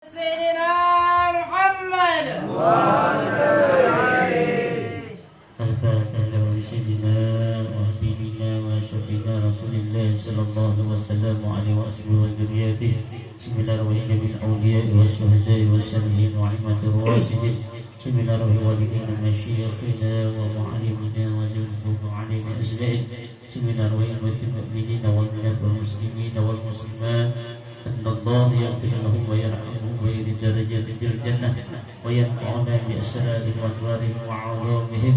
سيدنا محمد الفاتحة لسيدنا وحبيبنا وشفينا رسول الله صلى الله وسلم عليه وأصحابه وذريته. بسم الله الرحمن الرحيم. الأولياء والشهداء والصالحين وعلماء الراشدين. بسم الله الرحمن الرحيم. مشايخنا ومعلمنا وجنود علينا أجمعين. بسم الله الرحمن الرحيم. المؤمنين والمؤمنات والمسلمين والمسلمات أن الله يغفر لهم ويرحمهم ويزيد درجاتهم في الجنة وينفعنا بأسرارهم وأنوارهم وعظامهم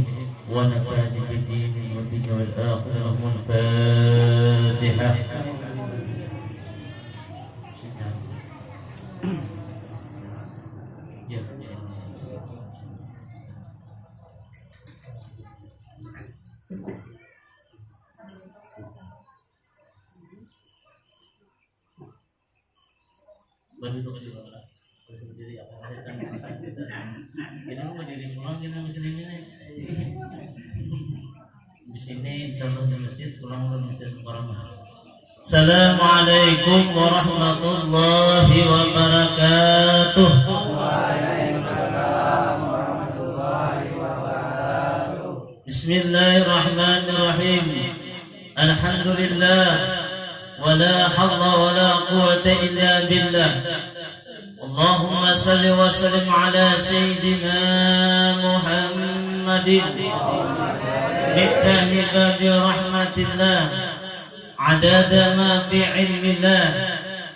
ونفعنا بالدين والدنيا والآخرة. لهم الفاتحة. Bantu untuk dibawa berdiri apa saja kita mau berdiri pulang kita di sini insyaallah di masjid pulang ke masjid Karamah. Assalamualaikum warahmatullahi wabarakatuh. Waalaikumsalam warahmatullahi wabarakatuh. Bismillahirrahmanirrahim. Alhamdulillah ولا حظ ولا قوة إلا بالله. اللهم صل وسلم على سيدنا محمد مفتاح باب رحمة الله عدد ما في علم الله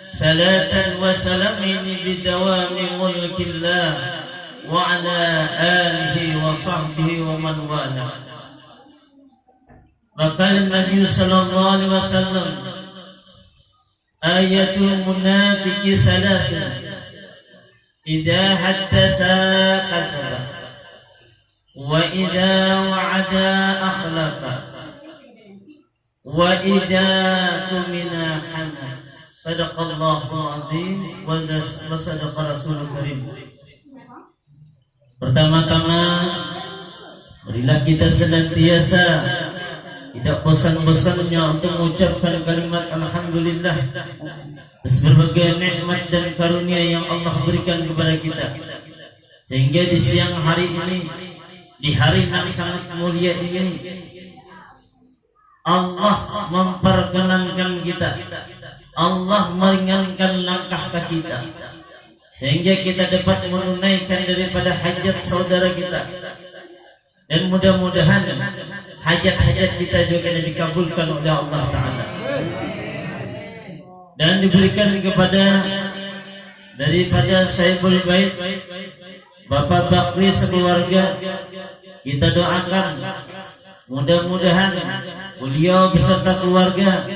صلاة وسلام بدوام ملك الله وعلى آله وصحبه ومن والاه. وقال النبي صلى الله عليه وسلم ayatul munafiqi thalathun idza haddasa kadzaba wa idza wa'ada akhlafa wa idza tumina hana. Sadaqallahu azim wa sadaqa rasulul karim. Pertama-tama marilah kita senantiasa tidak bosan-bosannya untuk mengucapkan kalimat alhamdulillah atas berbagai nikmat dan karunia yang Allah berikan kepada kita, sehingga di siang hari ini, di hari yang sangat mulia ini, Allah memperkenankan kita, Allah meringankan langkah kita, sehingga kita dapat menunaikan daripada hajat saudara kita. Dan mudah-mudahan hajat-hajat kita juga dikabulkan oleh Allah Ta'ala dan diberikan kepada daripada Saibul Bait Bapak Bakri sekeluarga. Kita doakan mudah-mudahan beliau beserta keluarga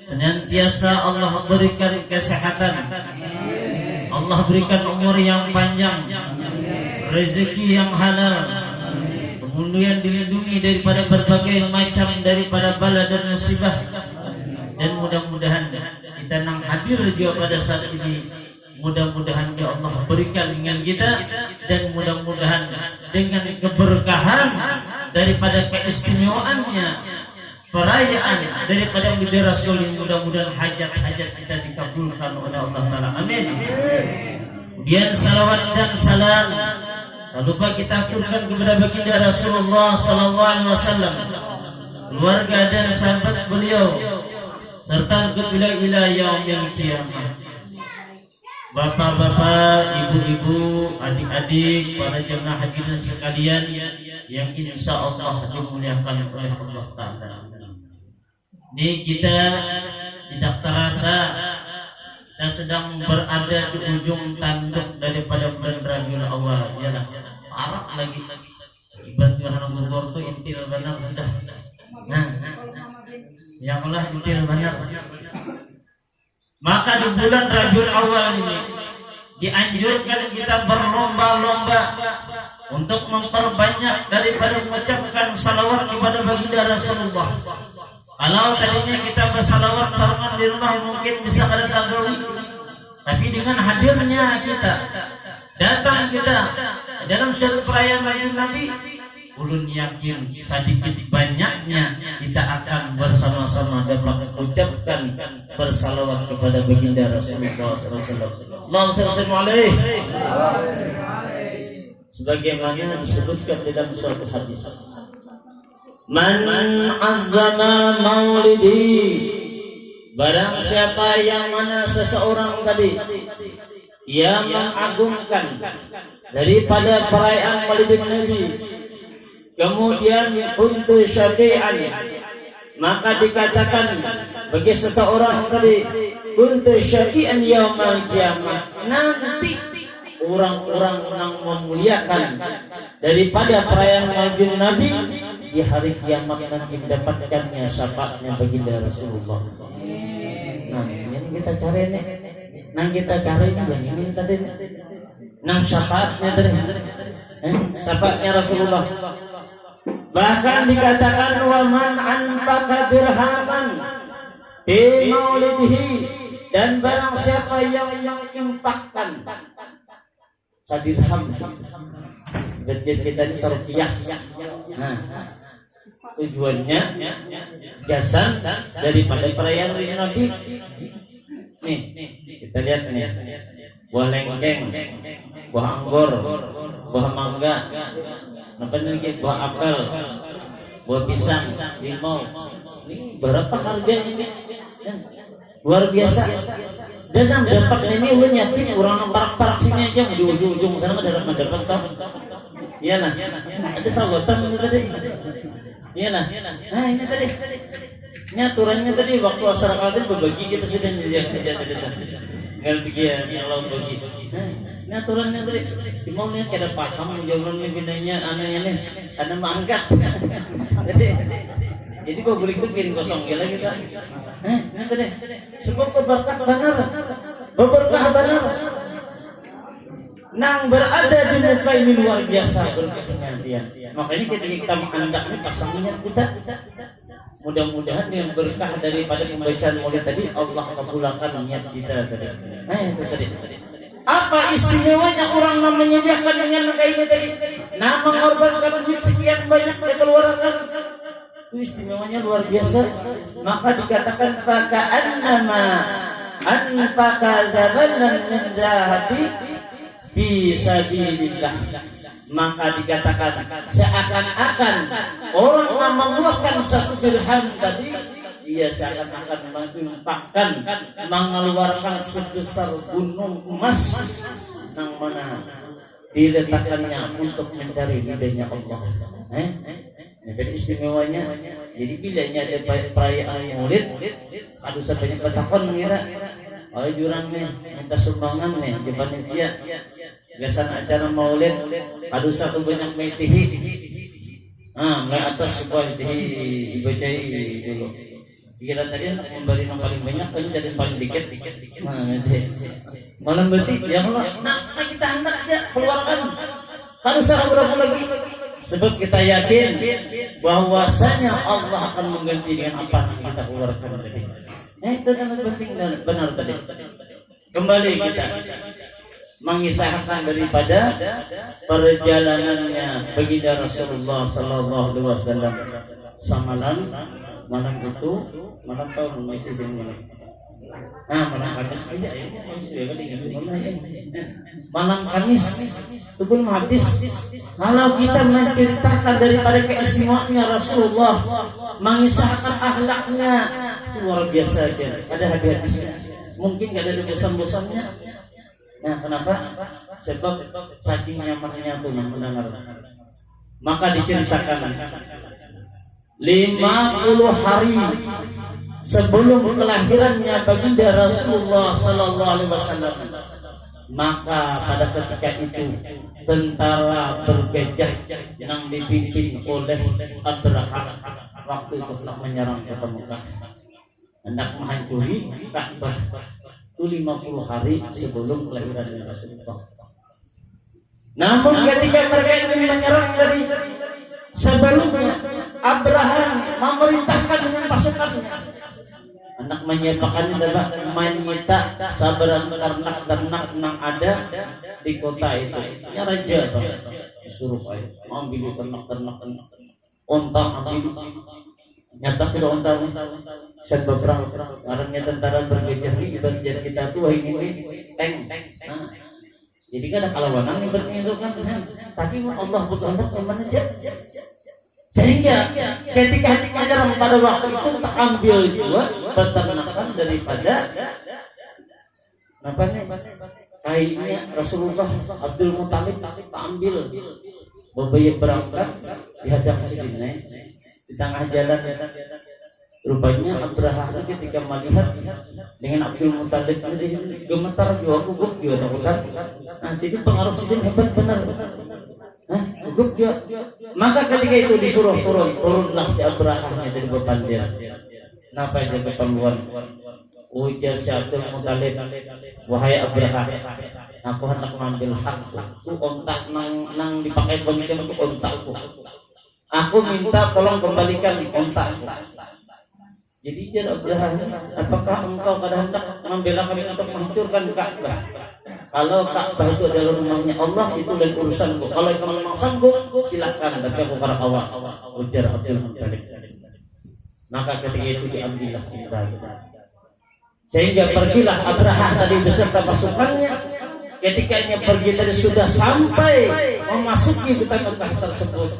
senantiasa Allah berikan kesehatan, Allah berikan umur yang panjang, rezeki yang halal, kemudian dilindungi daripada berbagai macam daripada bala dan musibah. Dan mudah-mudahan kita yang hadir juga pada saat ini, mudah-mudahan ya Allah berikan dengan kita, dan mudah-mudahan dengan keberkahan daripada keistimewaannya perayaan daripada Maulid Rasul, mudah-mudahan hajat-hajat kita dikabulkan oleh Allah Ta'ala. Amin. Kemudian salawat dan salam lupa kita aturkan kepada baginda Rasulullah sallallahu alaihi wasallam, keluarga dan sahabat beliau, serta kepada ila yaumil qiyamah. Bapak-bapak, ibu-ibu, adik-adik, para jemaah hadirin sekalian yang insya Allah dimuliakan oleh Allah Ta'ala. Ini kita tidak terasa dan sedang berada di ujung tanduk daripada bulan Rabiul Awal. Yalah, parah lagi. Ibarat gerhana gugur tuh intil benar sudah. Nah, yang Allah intil benar. Maka di bulan Rabiul Awal ini dianjurkan kita berlomba-lomba untuk memperbanyak daripada mengucapkan salawat kepada baginda Rasulullah. Kalau tadinya kita bersalawat sarangan di rumah mungkin bisa ada tagawi, tapi dengan hadirnya kita, datang kita dalam suatu perayaan Maulid Nabi, ulun yakin sedikit banyaknya kita akan bersama-sama dapat mengucapkan bersalawat kepada baginda Rasulullah SAW. Allahumma shalli alaihi. Sebagaimana disebutkan dalam suatu hadis, man azzama maulidi, barang siapa yang mana seseorang tadi yang mengagungkan daripada perayaan maulid Nabi, kemudian untuk syafi'an, maka dikatakan bagi seseorang tadi untuk syafi'an yaumil qiyamah, nanti orang-orang yang memuliakan daripada perayaan maulid Nabi di hari kiamat nanti mendapatkannya syafaatnya baginda Rasulullah. Nah, ini kita cari nih. Nang kita cari yang ini tadi. Nang syafaatnya tadi. Syafaatnya Rasulullah. Bahkan dikatakan wa man anfaqa dirhaman fi maulidihi, dan barang siapa yang menginfakkan sadirham, budget kita ini serupiah. Nah, tujuannya jasa daripada perayaan Nabi. Nih, kita lihat nih, buah lengkeng, buah anggur, buah mangga, apa lagi, buah apel, buah pisang, limau. Ini berapa harganya ini? Luar biasa. Dan yang dapat ini ulun yakin orang parak-parak sini aja di ujung-ujung sana mendapat toh. Iyalah. Ada sahabatan itu tadi. Iyalah. Nah, ini tadi. Ini aturannya tadi waktu asar qadir berbagi kita sudah lihat tidak. Enggak begini yang lawan bagi. Nah, ini aturannya tadi. Mau nih kada paham jawabannya bedanya anaknya nih. Ada mangkat. Jadi kok beli itu piring kosong gila kita. Ini tadi. Sebab berkah benar. Berkah benar. Nang berada di muka ini luar biasa berkahnya dia. Makanya kita mengandak ini pasang niat kita. Mudah-mudahan yang berkah daripada pembacaan maulid tadi Allah kabulkan niat kita tadi. Nah, itu tadi. Apa istimewanya orang menyediakan dengan kainnya tadi? Nah, mengorbankan duit sekian banyak dikeluarkan. Itu istimewanya luar biasa. Maka dikatakan faka'annama anfaqa zabanan min zahabi fi sabilillah. Maka dikatakan seakan-akan orang yang mengeluarkan satu dirham tadi, ia seakan-akan menginfakkan, mengeluarkan sebesar gunung emas yang mana diletakkannya untuk mencari ridhonya Allah. Jadi istimewanya, jadi bilanya ada perayaan maulid, aduh sebanyak petakon mengira, oleh jurang nih minta sumbangan nih di panitia. Biasa acara maulid, aduh satu banyak metihi. Mulai atas sebuah dibacai dulu. Kira tadi memberi yang paling banyak, kan jadi paling dikit. Malam berarti, ya Allah, nah kita hendak aja keluarkan. Harus berapa lagi? Sebab kita yakin bahwasanya Allah akan mengganti dengan apa yang kita keluarkan tadi. Itu kan penting dan benar tadi. Kembali kita mengisahkan daripada perjalanannya baginda Rasulullah Sallallahu Alaihi Wasallam semalam, malam itu malam tahun mesti malam. Malam Kamis aja ya, malam Kamis itu pun habis. Kalau kita menceritakan daripada keistimewaannya Rasulullah, mengisahkan akhlaknya, luar biasa aja. Ada hadis-hadisnya, mungkin gak ada bosan-bosannya. Nah, kenapa? Sebab saking nyamannya tuh mendengar. Maka diceritakan 50 hari sebelum kelahirannya baginda Rasulullah Sallallahu Alaihi Wasallam, maka pada ketika itu tentara bergajah yang dipimpin oleh Abraha waktu itu hendak menyerang kota Mekah, hendak menghancuri Ka'bah. Itu 50 hari sebelum kelahiran Rasulullah. Namun ketika mereka ingin menyerang dari sebelumnya, Abraham memerintahkan dengan pasukannya Anak menyepakan itu Pak, menyita sabaran ternak nang ada di kota itu. Ya raja Pak, disuruh Pak, ambil ternak onta ambil. Nyata sudah onta set beberapa orangnya tentara bergejah nih bagian kita tuh ini tank. Nah, jadi kan ada kalawanan ibaratnya itu kan, tapi Allah berkehendak memang aja. Sehingga ketika ajaran pada waktu itu tak ambil juga peternakan daripada apa nih kainnya Rasulullah Abdul Muthalib tak ambil, bebayar berangkat dihadang Sidinah di tengah jalan. Rupanya Abraha ketika melihat dengan Abdul Muthalib ini gemetar juga, gugup juga hutan. Nah, jadi pengaruh Sidin hebat benar. Gugup juga. Maka ketika itu disuruh turunlah si Abrahahnya dari beban dia. Kenapa dia keperluan? Ujar si Abdul Muthalib, wahai Abraha, aku hendak mengambil hakku, ontak nang dipakai pemikiran untuk ontakku. Aku minta tolong kembalikan ontakku. Jadi dia Abraha, apakah engkau pada hendak membela kami untuk menghancurkan Ka'bah? Kalau Ka'bah itu adalah rumahnya Allah, itu dan urusanku. Kalau kamu memang sanggup, silakan. Tapi aku karena awak ujar Abdul Muthalib. Maka ketika itu diambillah kita. Sehingga pergilah Abraha tadi beserta pasukannya. Ketikanya pergi dari sudah sampai memasuki hutan Mekah tersebut,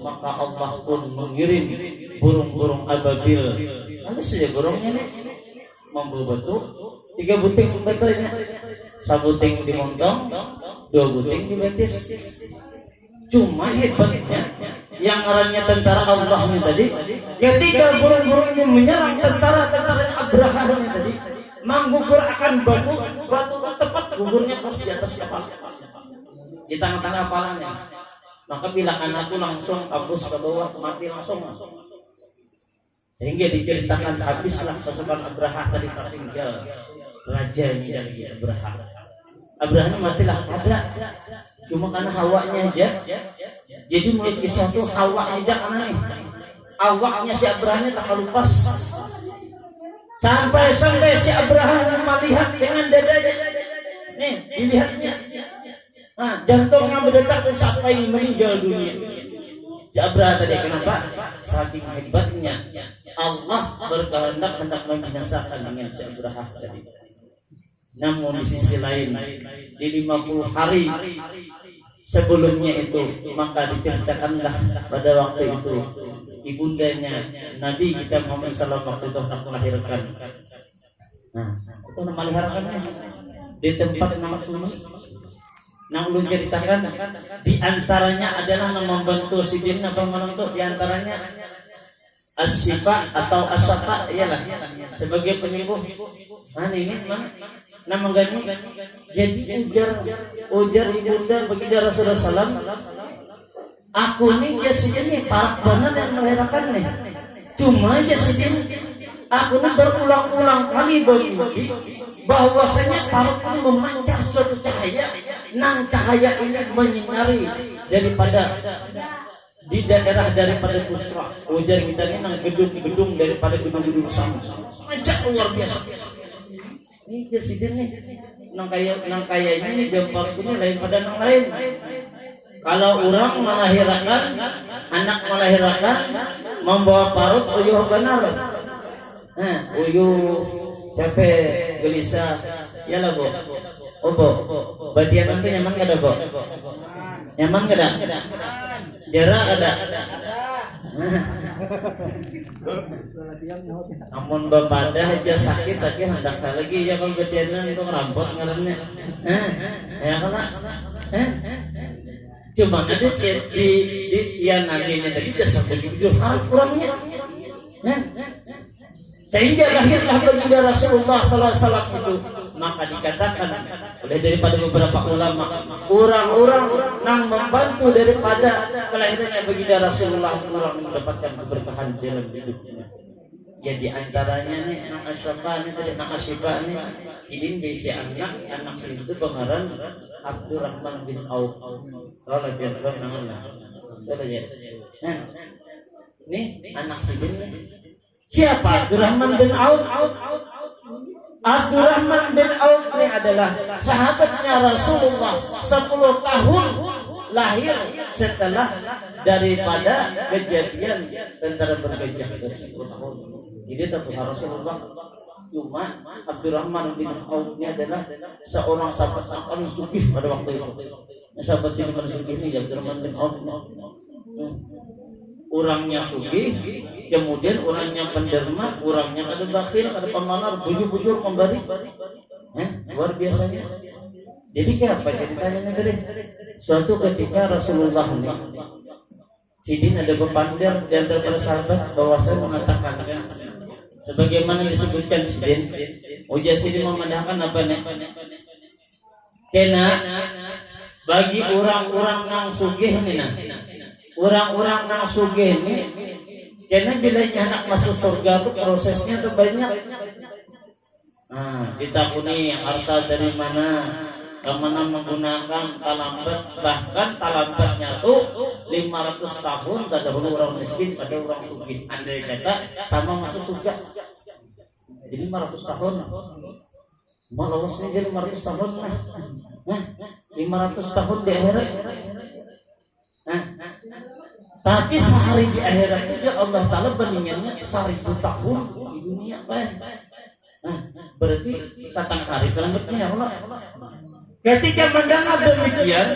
maka Allah pun mengirim burung-burung ababil. Lalu saja burungnya membawa batu 3 buting batunya, 1 buting dimontong, 2 buting dibetis. Cuma hebatnya yang orangnya tentara Allahnya tadi, ketika burung-burungnya menyerang tentara-tentaranya Abrahahnya tadi, menggugur akan batu tepat gugurnya pas di atas kepala, di tengah-tengah kepalanya. Maka bila anakku langsung kabus ke bawah, mati langsung. Sehingga diceritakan habislah pasukan Abraha tadi tertinggal rajanya dari Abraha. Abraha matilah ada, cuma karena hawanya aja. Jadi menurut kisah itu hawanya aja karena nih awaknya si Abraha tak lupas. Sampai si Abraha melihat dengan dadanya, nih dilihatnya. Nah, jantungnya berdetak sampai meninggal dunia. Si Abraha tadi kenapa? Saking hebatnya Allah berkehendak hendak membinasakan dengan si Abraha tadi. Namun di sisi lain, di 50 hari sebelumnya itu, maka diceritakanlah pada waktu itu ibundanya Nabi kita Muhammad SAW waktu itu hendak melahirkan. Nah, itu melahirkannya di tempat nama sunyi. Nah, ulun ceritakan di antaranya adalah yang membantu Sidin apa menentu, di antaranya Asyifa atau Asyafa ialah sebagai penyembuh. Nah, ini nama gani. Jadi ujar ibunda baginda Rasulullah SAW, aku nih Sidin nih parak benar yang melahirkan nih. Cuma Sidin aku nih berulang-ulang kali bermimpi bahwasanya parak ini memancar suatu cahaya. Nang cahaya ini menyinari daripada di daerah daripada Busra. Ujar kita ini nang gedung-gedung daripada gedung-gedung sama. Macam luar biasa. Ini Sidin nih nang kayaknya ini jempol punya lain pada nang lain. Kalau orang melahirkan anak melahirkan membawa parut uyuh benar. Nah, uyuh capek gelisah ya lah Bu. Oh Bu, badian nanti nyaman gak ada Bu? Nyaman gak ada? Jarak ada? Namun bapak dah aja sakit tapi hendak lagi ya kalau badianan untuk rambut ngarannya. Ya kalau cuma ada di yang nantinya tadi udah sampai 7 hari kurangnya. Sehingga lahirlah baginda Rasulullah sallallahu alaihi wasallam itu. Maka dikatakan oleh daripada beberapa ulama, orang-orang yang membantu daripada kelahirannya baginda Rasulullah orang mendapatkan keberkahan dalam hidupnya. Ya di antaranya nih anak Asyafa nih tadi anak Asyifa nih ini bisi anak itu pengaran Abdurrahman bin Auf. Kalau dia tahu namanya. Nah, nih anak Sidin Siapa? Abdurrahman bin Auf. Abdurrahman bin Auf ini adalah sahabatnya Rasulullah 10 tahun lahir setelah daripada kejadian tentara bergajah dari 10 tahun. Jadi tetap Rasulullah. Cuma Abdurrahman bin Auf ini adalah seorang sahabat yang paling sugih pada waktu itu. Sahabat yang paling sugih ini Abdurrahman bin Auf. Orangnya sugih, kemudian orangnya penderma, orangnya ada bakhil, ada pemalar, bujur-bujur memberi. Luar biasanya. Jadi kayak apa ceritanya negeri? Suatu ketika Rasulullah ini, Sidin ada berpandang di antara para sahabat bahwa saya mengatakan, sebagaimana disebutkan Sidin, ujar Sidin memandangkan apa nih? Kena bagi orang-orang yang sugih ini nah. Orang-orang yang sugih ini, karena bila anak masuk surga itu prosesnya tuh banyak. Ditakuni harta dari mana, kemana menggunakan talambat, bahkan talambatnya tuh 500 tahun terdahulu orang miskin pada orang sugih. Andai kata sama masuk surga, jadi 500 tahun. Malawasnya jadi 500 tahun lah. 500 tahun di akhirat. Tapi sehari di akhirat itu Allah Ta'ala bandingannya 1000 tahun di dunia. Berarti satang hari kelamatnya ya Allah. Ketika mendengar demikian,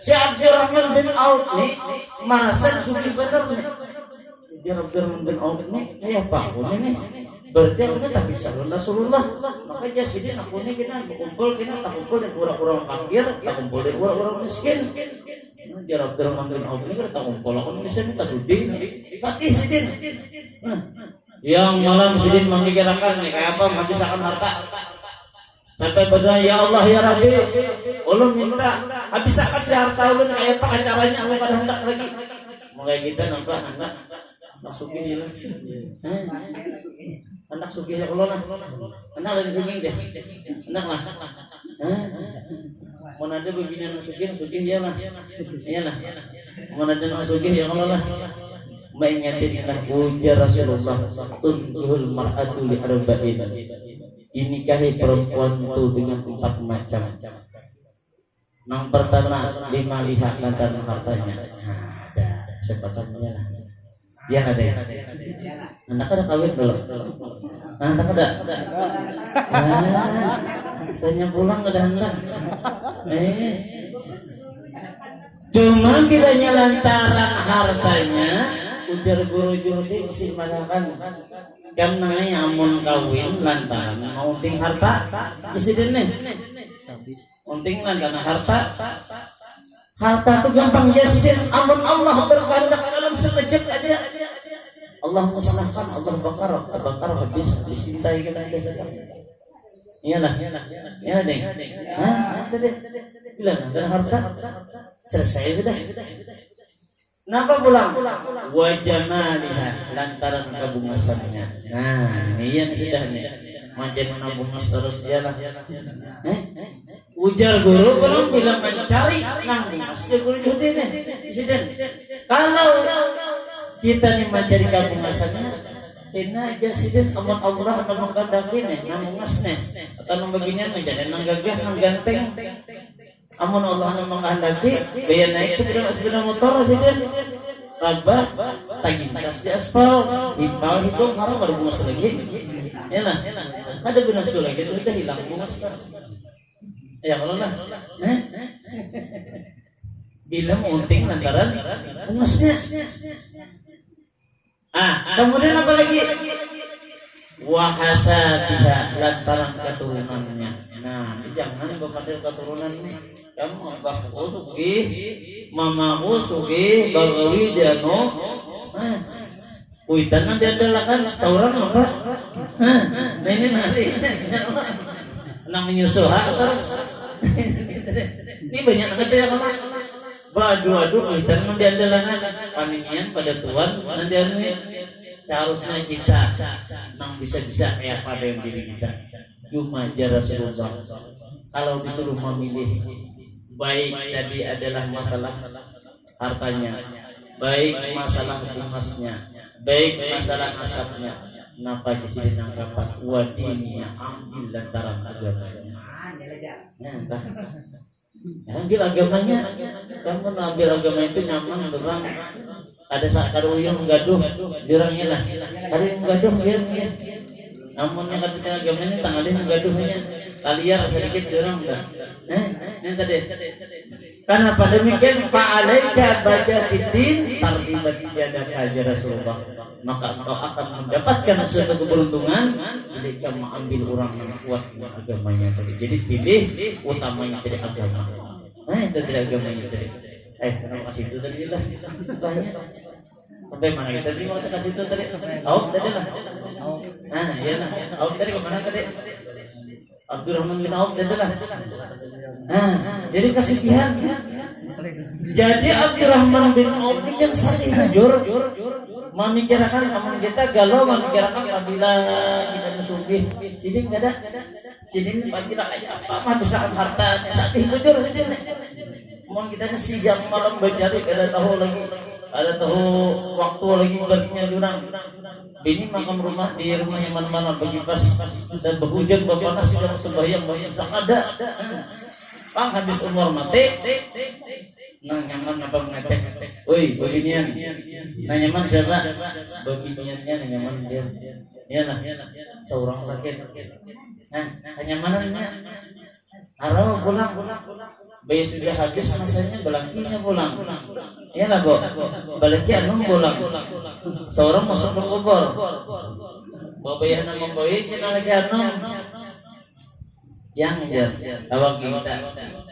si Abdurrahman bin Auf ini merasa sugih benar nih. Si Abdurrahman bin Auf ini kayak apa ini? Berarti aku tak bisa Rasulullah. Maka jadi aku ini kita kumpul dengan orang-orang kafir, tak kumpul dengan orang-orang miskin. Jarab Abdurrahman bin Auf ini kita kumpul aku miskin tak duding. Fatih Sidin. Yang malam Sidin memikirkan nih kayak apa menghabiskan harta. Sampai berdoa ya Allah ya Rabbi, ulun minta habiskan harta ulun kayak apa caranya aku kada hendak lagi. Mulai kita nampak anak masukin lah. Anak sugih ya Allah lah. Anak lagi sugih deh. Anak lah. Mau ada begini anak sugih ya lah. Iyalah. Mau ada anak sugih ya Allah lah. Mengingatkan ujar Rasulullah tuntuhul mar'atu li arba'in. Dinikahi perempuan itu dengan 4 macam. Yang pertama 5 lihat lantaran hartanya. Ada sepatamnya lah. Ya ada ya. Anak ada kawin belum? Anak ada. Saya pulang ada anak. Cuma kiranya lantaran hartanya, ujar guru Judi simanakan. Kan namanya amun kawin lantaran mau ting harta, presiden nih. Unting lantaran harta. Harta itu gampang jasiden. Amun Allah berkehendak dalam sekejap aja. Allah musnahkan, Allah bakar habis dicintai kita biasa. Iyalah, ya deh. Bilang dan harta selesai sudah. Kenapa pulang? Wajamaliha lantaran kabungasannya. Nah, ini yang sudah nih. Majen menabungas terus iyalah. Ujar guru belum bilang mencari nang masih guru Judi nih. Presiden. Kalau kita nih mencari kabungasannya, ini aja sidin amat Allah nama kadaki nih, namungas nih, atau beginian menjadi nang gagah, nang ganteng. Amun Allah nama kadaki, biaya naik sepeda motor sidin, rabah, tagih tas di aspal, impal hitung haram baru bungas lagi. Ya lah, ada benar lagi itu udah hilang bungas. Ya kalau lah, bila munting lantaran bungasnya. Kemudian apa lagi? Wahasatiha lantaran keturunannya. Nah, jangan berpandang keturunan ini. Kamu abahku sugih, mamaku sugih, bagawi dia no. Kuitan nanti adalah seorang apa? Nah ini nanti. Nang menyusul terus. Ini banyak nanti ya kalau. Waduh, kita nanti adalah panian pada Tuhan nanti ini seharusnya kita nang bisa kayak pada yang diri kita. Cuma Rasulullah kalau disuruh memilih baik tadi adalah masalah hartanya, baik masalah emasnya, baik masalah nasabnya napa disini nanggapan wadininya ambil lantaran agamanya. Ambil agamanya, kamu ambil agama itu nyaman orang ada saat karuyung gaduh jurangnya lah ada yang gaduh biar namun yang katanya agamanya tangalin gaduhnya kalian sedikit jurang enggak yang tadi karena pada demikian fa'alaika bajatiddin tarbibat yadaka ya Rasulullah, maka engkau akan mendapatkan suatu keberuntungan ketika mengambil orang yang kuat agamanya tadi. Jadi pilih utamanya dari agama. Itu dari agamanya tadi. Kenapa kasih itu tadi jelas banyak. Sampai mana kita tadi waktu kasih itu tadi? Tadi lah. Iya lah. Tadi kemana tadi? Abdurrahman bin Auf tadi lah. Jadi kasihan. Jadi Abdurrahman bin Auf ini yang sakit jujur. Memikirkan aman kita galau, memikirkan apabila kita musubih. Jadi enggak ada. Jadi apabila apa bisa harta sakit jujur saja. Mohon kita ini siang malam berjari ada tahu lagi. Ada tahu waktu lagi baliknya jurang. Ini makam rumah di rumahnya mana-mana bagi pas dan berhujan berpanas sudah sembahyang banyak ada. Bang habis umur mati. Nah nyaman apa mengetek? Woi beginian. Nah nyaman siapa? Beginiannya nyaman dia. Iyalah. Seorang sakit. Nah kenyamanannya. Arau pulang. Bayi sudah habis masanya belakinya pulang. Iyalah bu. Baliknya anu pulang. Seorang masuk ke kubur. Bayi nama bayi kita lagi anu. Yang awak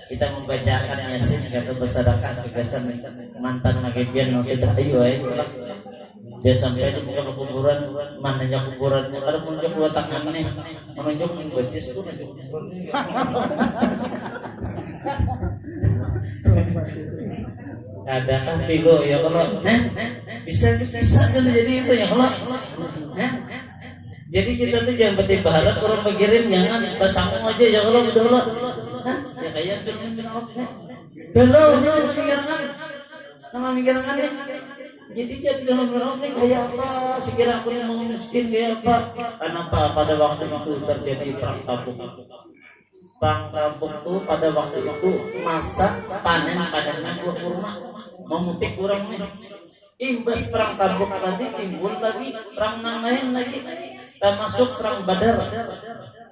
kita membacakan Yasin atau bersedekah kebiasaan mantan magibian yang sudah ayo dia sampai di muka kuburan mananya kuburan ada menunjuk dua tangan nih menunjuk betis tuh ada kan tigo ya kalau bisa jadi itu ya kalau jadi kita tuh jangan berharap orang berkirim jangan pasang aja ya kalau udah ya kayak kalau saya memikirkan nih jadi dia dalam berapa kayak apa sekira aku yang mau miskin kayak apa kenapa pada waktu itu terjadi perang Tabuk tuh pada waktu itu masa panen padanya buah kurma memutik kurang nih imbas perang Tabuk tadi timbul lagi perang lain lagi termasuk perang Badar.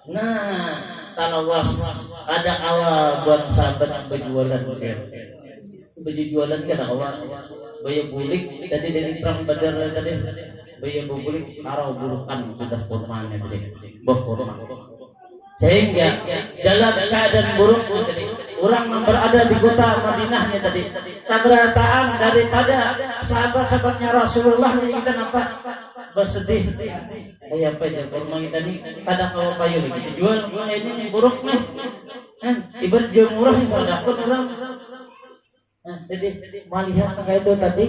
Nah talawas ada awal buat sahabat yang berjualan kan awal bayar bulik tadi dari perang Badar tadi bayar bulik arau bulukan sudah kurmanya tadi berkurma sehingga dalam keadaan buruk tadi orang yang berada di kota Madinahnya tadi sabarataan daripada sahabat-sahabatnya Rasulullah yang kita nampak bersedih kayak apa ya kurma kita nih kadang kalau kayu lagi dijual ini buruk nih ibarat jual murah yang sedekah orang jadi melihat kayak itu tadi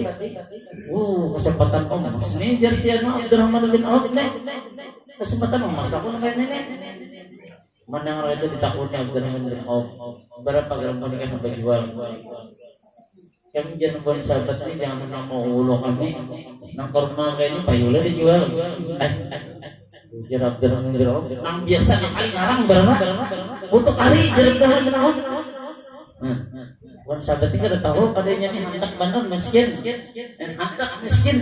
kesempatan emas nih jadi si Abdurrahman bin Auf nih kesempatan emas aku kayak ini mendengar itu ditakutnya Abdurrahman bin Auf berapa gram pernikahan berjual kami jangan buat sahabat ini jangan mau ulo kami nang kurma kayak ini payula dijual jadi Abdurrahman bin Auf nang biasa kali ngarang berapa untuk kali jadi Abdurrahman bin Auf sahabat itu udah tahu padanya nih hendak benar miskin hendak miskin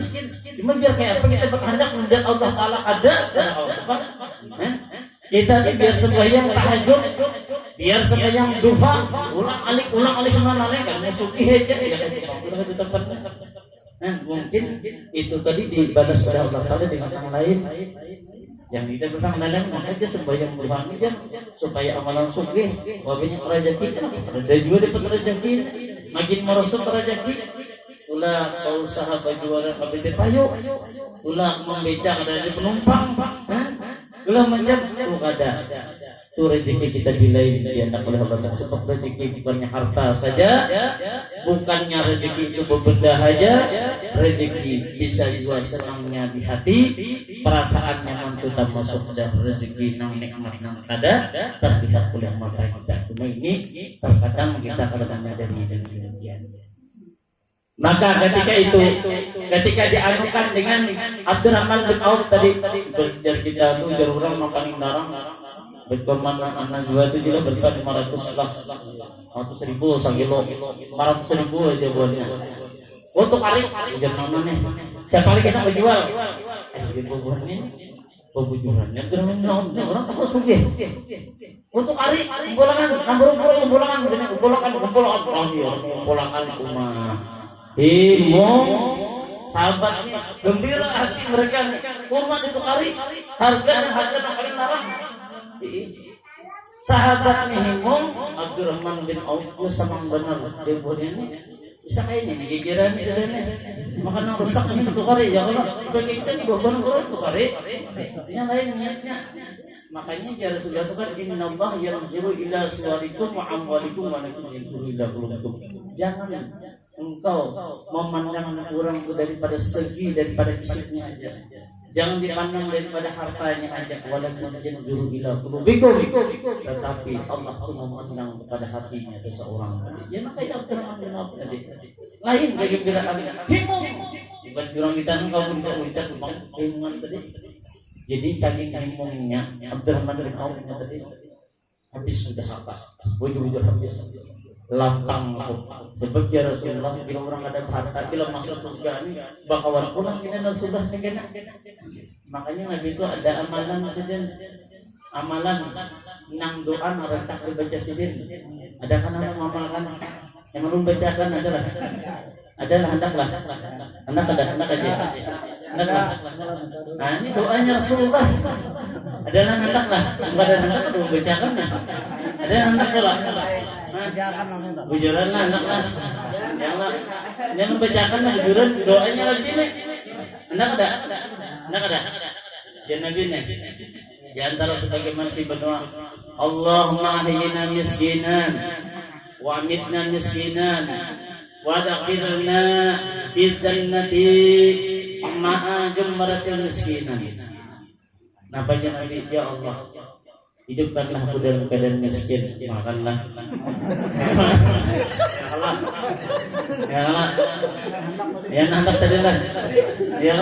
cuma biar kayak apa kita berhendak menjadi Allah Ta'ala ada kita nih biar sembahyang tahajud biar sembahyang duha ulang alik semua lain kan musuhi aja ya di tempat mungkin itu tadi dibalas pada Allah Ta'ala dengan yang lain yang kita bersama dalam makanya sembahyang duha aja supaya amalan sugih wabinya rezeki ada juga dapat rezeki makin merosot rezeki ulah usaha berjualan pabrik payu ulah membeca ada di penumpang ulah macam ada itu rezeki kita bilai diandak oleh Allah sebab rezeki bukannya harta saja bukannya rezeki itu berbenda saja rezeki bisa juga senangnya di hati perasaannya mantutan masuk dan rezeki nang nikmat nang ada terlihat oleh mata kita cuma ini terkadang kita kadang-kadang dari demikian maka ketika itu ketika dianukan dengan Abdurrahman bin Auf tadi berjar kita tuh jar orang yang paling larang berkorban An-Najwa itu juga berkat 500 lah 100.000 sakilo 500.000 aja buatnya untuk kari ujar mana nih siapa lagi kita berjual ibu buahnya kebujurannya Abdurrahman bin Auf nih orang takut sugih untuk kari kumpulangan nomor kumpulangan misalnya kumpulangan kumah sahabatnya gembira hati mereka nih kurma itu kari harga yang paling larang sahabatnya Himong Abdurrahman bin Auf sama benar dia buatnya nih bisa kayak ini gigiran sudah nih makanan rusak ini satu kari ya kalau bagi kita di bawah itu kari yang lain niatnya makanya ya Rasulullah itu kan innallah yarji'u ila suwarikum wa amwalikum wa lakum yanzuru ila qulubikum jangan engkau memandang orang itu daripada segi daripada fisiknya aja jangan dipandang daripada hartanya aja walaupun yanzuru ila qulubikum tetapi Allah itu memandang kepada hatinya seseorang ya makanya Abdurrahman bin Auf tadi lain bagi gerakan himung bukan orang kita engkau bisa ucap bang himungan tadi jadi saking himungnya Abdurrahman bin Auf tadi habis sudah apa bujur habis lapang sebab ya Rasulullah bila orang ada harta bila masuk surga ini bakawan pulang kita Rasulullah kena makanya Nabi itu ada amalan sidin amalan nang doa rancak dibaca sidin ada kan yang mengamalkan yang belum bacakan adalah hendaklah anak aja hendaklah nah ini doanya Rasulullah adalah hendaklah enggak ada hendak belum bacakan ada hendaklah Bacakan langsung tak. bujuran lah anak lah yang membacakan lah bujuran doanya lagi nih anak ada ya Nabi nih di antara sebagaimana si berdoa Allahumma ahyina miskinan wa amitna miskinan wa adkhilna fi jannati ma'a jumratil miskinan nafanya Nabi ya Allah hidupkanlah aku dalam keadaan miskin makanlah ya Allah ya nanti tadi lah ya